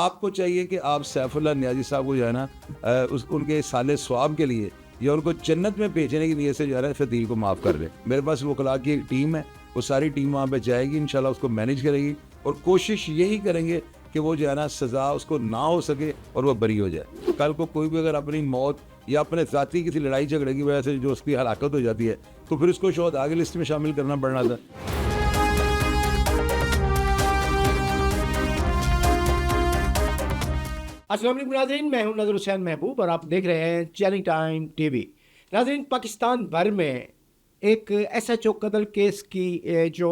आपको चाहिए कि आप सैफुल्लाह नियाज़ी साहब को जो है ना उनके साले स्वाब के लिए या उनको जन्नत में भेजने की नीयत से जो है ना फदील को माफ़ कर दें। मेरे पास वकला की एक टीम है, वो सारी टीम वहाँ पे जाएगी, इंशाल्लाह उसको मैनेज करेगी और कोशिश यही करेंगे कि वो जो है ना सज़ा उसको ना हो सके और वो बरी हो जाए। कल को कोई भी अगर अपनी मौत या अपने ज़ाती किसी लड़ाई झगड़े की वजह से जो उसकी हलाकत हो जाती है तो फिर उसको शायद आगे लिस्ट में शामिल करना पड़ना था। अस्सलाम वालेकुम नाज़रीन, मैं हूं नज़र हुसैन महबूब और आप देख रहे हैं चैलेंज टाइम टीवी। नाज़रीन, पाकिस्तान भर में एक SHO कत्ल केस की जो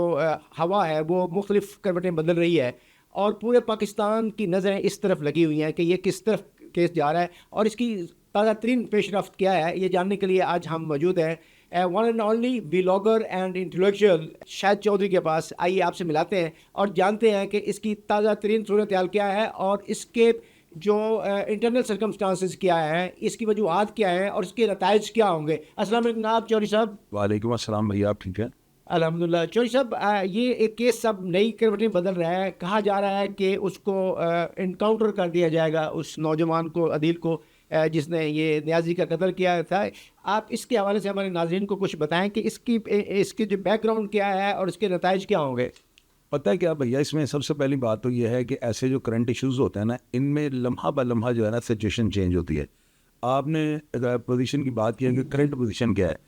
हवा है वो मुख्तलिफ करवटें बदल रही है और पूरे पाकिस्तान की नज़रें इस तरफ लगी हुई हैं कि ये किस तरफ केस जा रहा है और इसकी ताज़ा तरीन पेशरफ्त क्या है, ये जानने के लिए आज हम मौजूद हैं one and only vlogger and intellectual Shahid Chaudhary के पास। आइए आपसे मिलाते हैं और जानते हैं कि इसकी ताज़ा तरीन सूरत हाल क्या है और इसके जो इंटरनल सर्कमस्टांसिस क्या है, इसकी वजूहत क्या है और इसके नताइज क्या होंगे। अस्सलाम वालेकुम नाब चौधरी साहब। वालेकुम अस्सलाम भैया, आप ठीक है? अल्हम्दुलिल्लाह। चौधरी साहब, ये एक केस सब नई करवटें बदल रहा है। कहा जा रहा है कि उसको इनकाउंटर कर दिया जाएगा, उस नौजवान को, अदील को, जिसने ये नियाज़ी का कत्ल किया था। आप इसके हवाले से हमारे नाज़रीन को कुछ बताएं कि इसकी जो बैकग्राउंड क्या है और इसके नताइज क्या होंगे। पता है क्या भैया, इसमें सबसे पहली बात तो ये है कि ऐसे जो करंट इश्यूज़ होते हैं ना, इनमें लम्हा ब लम्हा जो है ना सिचुएशन चेंज होती है। आपने पोजीशन की बात की है कि करंट पोजीशन क्या है।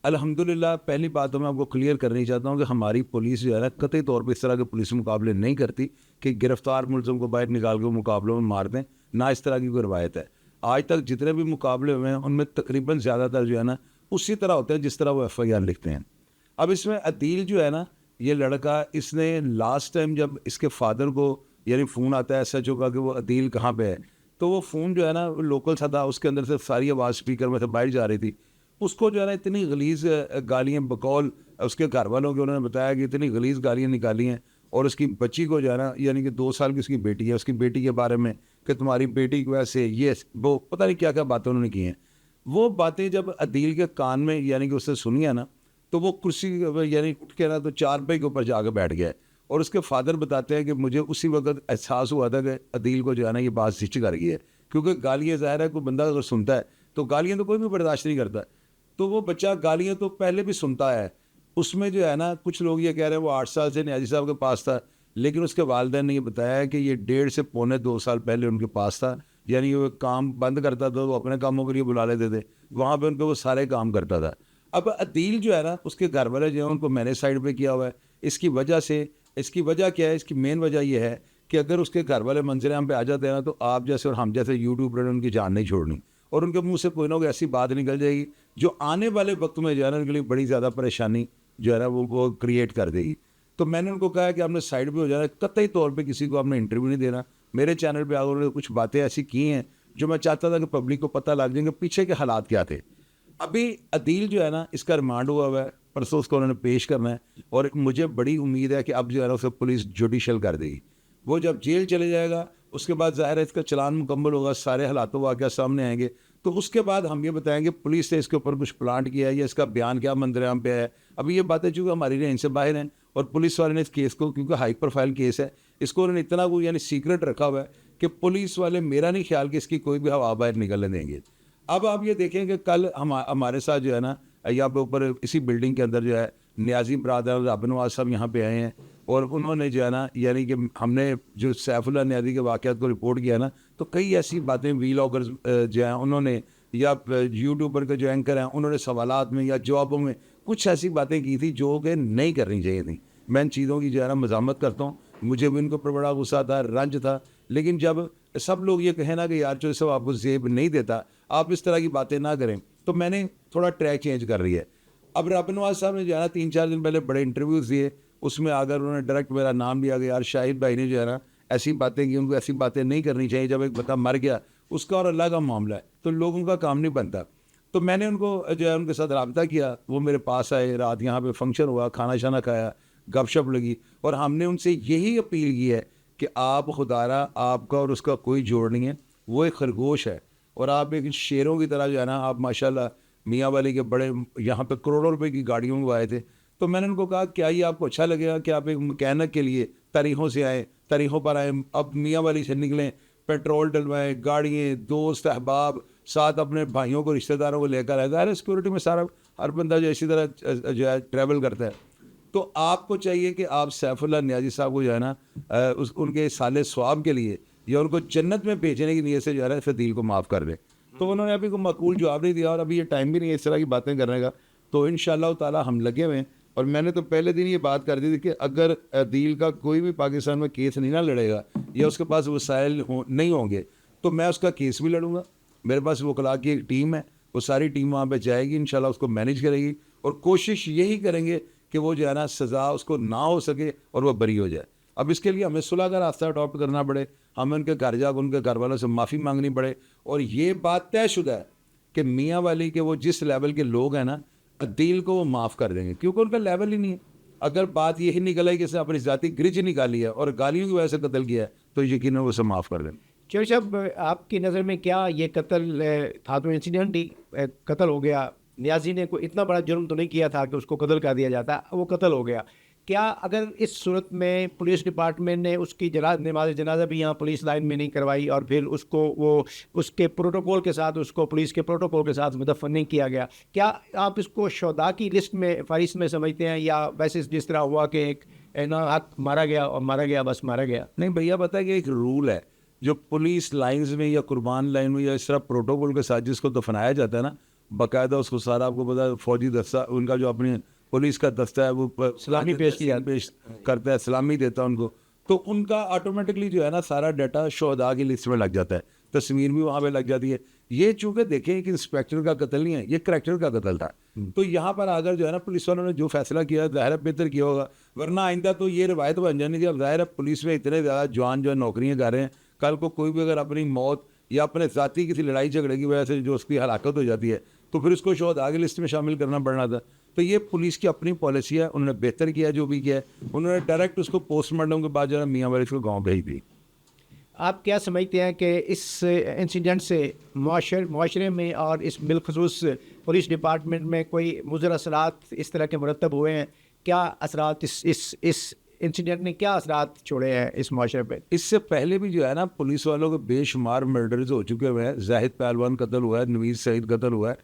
अल्हम्दुलिल्लाह, पहली बात तो मैं आपको क्लियर करनी चाहता हूँ कि हमारी पुलिस जो है ना कतई तौर पर इस तरह के पुलिस मुकाबले नहीं करती कि गिरफ्तार मुलज़िम को बाहर निकाल के मुकाबलों में मार दें, ना इस तरह की कोई रवायत है। आज तक जितने भी मुकाबले हुए हैं उनमें तकरीबन ज़्यादातर जो है ना उसी तरह होते हैं जिस तरह वो FIR लिखते हैं। अब इसमें अदील जो है ना, ये लड़का, इसने लास्ट टाइम जब इसके फादर को यानी फ़ोन आता है SHO का कि वो अदील कहाँ पे है, तो वो फ़ोन जो है ना लोकल सा था, उसके अंदर से सारी आवाज़ स्पीकर में से बाहर जा रही थी। उसको जो है ना इतनी गलीज़ गालियाँ बकौल उसके घर वालों के उन्होंने बताया कि इतनी गलीज़ गालियाँ निकाली हैं और उसकी बच्ची को जो है ना, यानी कि 2 साल की उसकी बेटी है, उसकी बेटी के बारे में कि तुम्हारी बेटी की वजह से ये वो पता नहीं क्या क्या बातें उन्होंने की हैं। वो बातें जब अदील के कान में यानी कि उससे सुनी है ना, तो वो कुर्सी यानी उठ के ना तो चारपाई के ऊपर जाकर बैठ गया और उसके फादर बताते हैं कि मुझे उसी वक्त एहसास हुआ था कि अदील को जो है ना ये बात जिच कर गई है, क्योंकि गालियाँ ज़ाहिर है कोई बंदा अगर सुनता है तो गालियाँ तो कोई भी बर्दाश्त नहीं करता। तो वो बच्चा गालियाँ तो पहले भी सुनता है। उसमें जो है ना कुछ लोग ये कह रहे हैं वो 8 साल से नियाज़ी साहब के पास था, लेकिन उसके वालिदैन ने ये बताया है कि ये 1.5 से पौने 2 साल पहले उनके पास था। यानी वो काम बंद करता था, वो अपने कामों के लिए बुला लेते थे, वहाँ पर उनको वो सारे काम करता था। अब अदील जो है ना, उसके घर वाले जो है उनको मैंने साइड पे किया हुआ है। इसकी वजह क्या है? इसकी मेन वजह यह है कि अगर उसके घर वाले मंजिल हम पे आ जाते हैं ना, तो आप जैसे और हम जैसे यूट्यूबर ने उनकी जान नहीं छोड़नी और उनके मुंह से कोई ना कोई ऐसी बात निकल जाएगी जो आने वाले वक्त में जो है ना उनके लिए बड़ी ज़्यादा परेशानी जो है ना वो क्रिएट कर देगी। तो मैंने उनको कहा कि आपने साइड पर हो जाना, कतई तौर पर किसी को आपने इंटरव्यू नहीं देना। मेरे चैनल पर आकर उन्होंने कुछ बातें ऐसी की हैं जो मैं चाहता था कि पब्लिक को पता लग जाएंगे पीछे के हालात क्या थे। अभी अदील जो है ना, इसका रिमांड हुआ है, परसों उसको उन्होंने पेश करना है और मुझे बड़ी उम्मीद है कि अब जो है ना उसे पुलिस जुडिशल कर देगी। वो जब जेल चले जाएगा उसके बाद ज़ाहिर है इसका चलान मुकम्मल होगा, सारे हालातों वाक़या सामने आएंगे, तो उसके बाद हम ये बताएंगे पुलिस ने इसके ऊपर कुछ प्लांट किया है या इसका बयान क्या मंजरेआम पे है। अभी ये बातें चूँकि हमारी रेंज से बाहर हैं और पुलिस वाले ने इस केस को, क्योंकि हाई प्रोफाइल केस है, इसको उन्होंने इतना कोई यानी सीक्रेट रखा हुआ है कि पुलिस वाले मेरा नहीं ख्याल कि इसकी कोई भी हवा बाहर निकलने देंगे। अब आप ये देखें कि कल हमारे साथ जो है ना यहाँ पे ऊपर इसी बिल्डिंग के अंदर जो है नियाज़ी बरादर अबू नवाज साहब यहाँ पे आए हैं और उन्होंने जो है ना, यानी कि हमने जो सैफुल्लाह नियाज़ी के वाक़यात को रिपोर्ट किया ना, तो कई ऐसी बातें व्लॉगर्स जो हैं उन्होंने या यूट्यूबर के जो एंकर हैं उन्होंने सवालात में या जवाबों में कुछ ऐसी बातें की थी जो कि नहीं करनी चाहिए थी। मैं इन चीज़ों की जो है ना मज़ामत करता हूँ, मुझे भी इनको पर बड़ा गुस्सा था, रंज था, लेकिन जब सब लोग ये कहें ना कि यार जो सब आपको जेब नहीं देता, आप इस तरह की बातें ना करें, तो मैंने थोड़ा ट्रैक चेंज कर रही है। अब अबू नवाज साहब ने जो है ना 3-4 दिन पहले बड़े इंटरव्यूज़ दिए, उसमें अगर उन्होंने डायरेक्ट मेरा नाम लिया कि यार शाहिद भाई ने जो है ना ऐसी बातें की, उनको ऐसी बातें नहीं करनी चाहिए, जब एक बंदा मर गया उसका और अल्लाह का मामला है, तो लोगों का काम नहीं बनता। तो मैंने उनको जो है उनके साथ रब्ता किया, वो मेरे पास आए, रात यहाँ पे फंक्शन हुआ, खाना शाना खाया, गपशप लगी और हमने उनसे यही अपील की है कि आप खुदारा, आपका और उसका कोई जोड़ नहीं है, वो एक खरगोश है और आप एक शेरों की तरह जो है ना, आप माशाल्लाह मियाँ वाली के बड़े यहाँ पे करोड़ों रुपए की गाड़ियों में आए थे। तो मैंने उनको कहा क्या ये आपको अच्छा लगेगा कि आप एक मैकेनिक के लिए तारीखों से आए, तारीखों पर आए, अब मियाँ वाली से निकलें, पेट्रोल डलवाएं, गाड़ियाँ, दोस्त अहबाब, साथ अपने भाइयों को, रिश्तेदारों को लेकर आए। ज़ाहिर है सिक्योरिटी में सारा हर बंदा जो इसी तरह जो है ट्रैवल करता है। तो आपको चाहिए कि आप सैफुल्लाह नियाज़ी साहब को जो है ना उनके साले स्वाब के लिए या उनको जन्नत में भेजने की नीयत से जो है ना फदील को माफ़ कर दें। तो उन्होंने अभी कोई माकूल जवाब नहीं दिया और अभी ये टाइम भी नहीं है इस तरह की बातें करने का। तो इंशाअल्लाह ताला हम लगे हुए हैं और मैंने तो पहले दिन ये बात कर दी थी कि अगर अदील का कोई भी पाकिस्तान में केस नहीं ना लड़ेगा या उसके पास वसाइल नहीं होंगे तो मैं उसका केस भी लड़ूंगा। मेरे पास वकला की एक टीम है, वो सारी टीम वहाँ पे जाएगी, इंशाल्लाह उसको मैनेज करेगी और कोशिश यही करेंगे कि वो जो है ना सज़ा उसको ना हो सके और वो बरी हो जाए। अब इसके लिए हमें सुलह का रास्ता अडॉप्ट करना पड़े, हमें उनके घर जाकर उनके घर वालों से माफ़ी मांगनी पड़े और ये बात तयशुदा है कि मियाँ वाली के वो जिस लेवल के लोग हैं ना अदील को वो माफ़ कर देंगे क्योंकि उनका लेवल ही नहीं है। अगर बात यही निकल आई कि इसने अपनी ज़ाती ग्रिज निकाली है और गालियों की वजह से कत्ल किया है तो यकीन वो उसे माफ़ कर देंगे। चौधरी साहब, आपकी नज़र में क्या ये कत्ल था तो इंसिडेंट ही कत्ल हो गया, नियाज़ी ने कोई इतना बड़ा जुर्म तो नहीं किया था कि उसको कत्ल कर दिया जाता, वो कत्ल हो गया। क्या अगर इस सूरत में पुलिस डिपार्टमेंट ने उसकी नमाज जनाजा भी यहाँ पुलिस लाइन में नहीं करवाई और फिर उसको वो उसके प्रोटोकॉल के साथ उसको पुलिस के प्रोटोकॉल के साथ मुदफ़न नहीं किया गया, क्या आप इसको शुहदा की लिस्ट में फ़हरिस्त में समझते हैं या वैसे जिस तरह हुआ कि एक ना हक मारा गया और मारा गया, बस मारा गया? नहीं भैया, पता है कि एक रूल है जो पुलिस लाइंस में या कुर्बान लाइन में या इस तरह प्रोटोकॉल के साथ जिसको दफनाया जाता है ना, बाकायदा उसको सारा आपको पता है फौजी दस्ता उनका जो अपनी पुलिस का दस्ता है वो सलामी पेश करता है, सलामी देता है उनको। तो उनका ऑटोमेटिकली जो है ना सारा डाटा शोहदा की लिस्ट में लग जाता है, तस्वीर भी वहाँ पे लग जाती है। ये चूँकि देखें कि इंस्पेक्टर का कत्ल नहीं है, ये करैक्टर का कत्ल था। तो यहाँ पर अगर जो है ना पुलिस वालों ने जो फैसला किया ज़ाहिर है बेहतर किया होगा, वरना आइंदा तो ये रवायत बन जानी थी। अब ज़ाहिर है पुलिस में इतने ज़्यादा जवान जो है नौकरियाँ कर रहे हैं, कल को कोई भी अगर अपनी मौत या अपने ज़ाती किसी लड़ाई झगड़े की वजह से जो उसकी हलाकत हो जाती है तो फिर उसको शोहदा की लिस्ट में शामिल करना पड़ना था। तो ये पुलिस की अपनी पॉलिसी है, उन्होंने बेहतर किया जो भी किया है। उन्होंने डायरेक्ट उसको पोस्टमार्टम के बाद जो है मियाँ वाली को गाँव भेज दी। आप क्या समझते हैं कि इस इंसिडेंट से माशरे में और इस बिलखसूस पुलिस डिपार्टमेंट में कोई मुज़र असरात इस तरह के मुरतब हुए हैं? क्या असरात इस इंसिडेंट ने क्या असरात छोड़े हैं इस माशरे पे? इससे पहले भी जो है ना पुलिस वालों के बेशुमार मर्डर्स हो चुके हुए हैं। जाहिद पहलवान कत्ल हुआ है, नवीद सईद कत्ल हुआ है,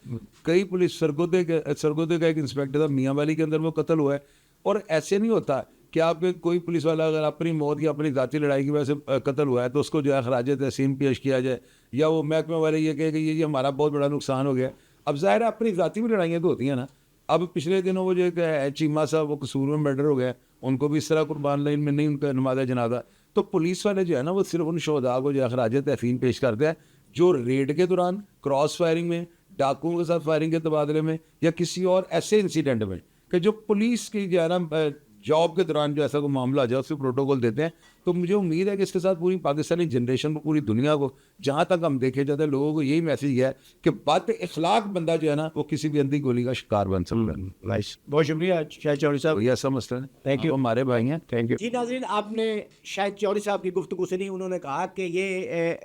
कई पुलिस सरगोदे का एक इंस्पेक्टर था मियाँ वाली के अंदर वो कत्ल हुआ है। और ऐसे नहीं होता कि आपके कोई पुलिस वाला अगर अपनी मौत या अपनी ज़ाती लड़ाई की वजह से कत्ल हुआ है तो उसको जो है खराज तहसीन पेश किया जाए या वो महकमे वाले ये कहे कि ये हमारा बहुत बड़ा नुकसान हो गया। अब ज़ाहिर है अपनी ज़ाती में लड़ाइयाँ तो होती हैं ना। अब पिछले दिनों वो जो है चीमा साहब वो कसूर में मर्डर हो गया, उनको भी इस तरह कुर्बान लाइन में नहीं उनका नमाज़ जनाजा। तो पुलिस वाले जो है ना वो सिर्फ उन शोहदा को जो है खराज तहसीन पेश करते हैं जो रेड के दौरान क्रॉस फायरिंग में, डाकुओं के साथ फायरिंग के तबादले में या किसी और ऐसे इंसिडेंट में कि जो पुलिस की जो है ना जॉब के दौरान जो ऐसा कोई मामला आ जाए उससे प्रोटोकॉल देते हैं। तो मुझे उम्मीद है कि इसके साथ पूरी पाकिस्तानी जनरेशन को, पूरी दुनिया को, जहाँ तक हम देखे जाते हैं लोगों को यही मैसेज है कि बद इखलाक बंदा जो है ना वो किसी भी अंधी गोली का शिकार बन सकता है। नाइस, बहुत शुक्रिया शाहिद चौधरी साहब। ये ऐसा मसला है। थैंक यू, हमारे भाई हैं। थैंक यू जी। नाज़रीन, आपने शाहिद चौधरी साहब की गुफ्तगू सुनी। उन्होंने कहा कि ये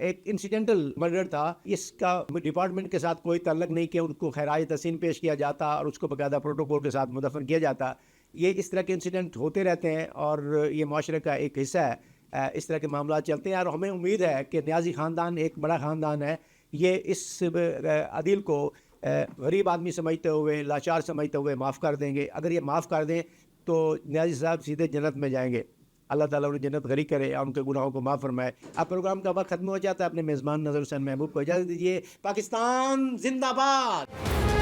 एक इंसिडेंटल मर्डर था, इसका डिपार्टमेंट के साथ कोई ताल्लुक नहीं कि उनको खैराज तहसीन पेश किया जाता और उसको बाकायदा प्रोटोकॉल के साथ मुदफ़न किया जाता। ये इस तरह के इंसिडेंट होते रहते हैं और ये माशरे का एक हिस्सा है। इस तरह के मामला चलते हैं और हमें उम्मीद है कि नियाज़ी ख़ानदान एक बड़ा ख़ानदान है। ये इस अदील को गरीब आदमी समझते हुए, लाचार समझते हुए माफ़ कर देंगे। अगर ये माफ़ कर दें तो नियाज़ी साहब सीधे जन्नत में जाएंगे। अल्लाह ताला उन्हें जन्नत गरीब करे और उनके गुनाहों को माफ़ फरमाए। अब प्रोग्राम का वक्त खत्म हो जाता है। अपने मेज़बान नज़र हुसैन महबूब को इजाज़त दीजिए। पाकिस्तान जिंदाबाद।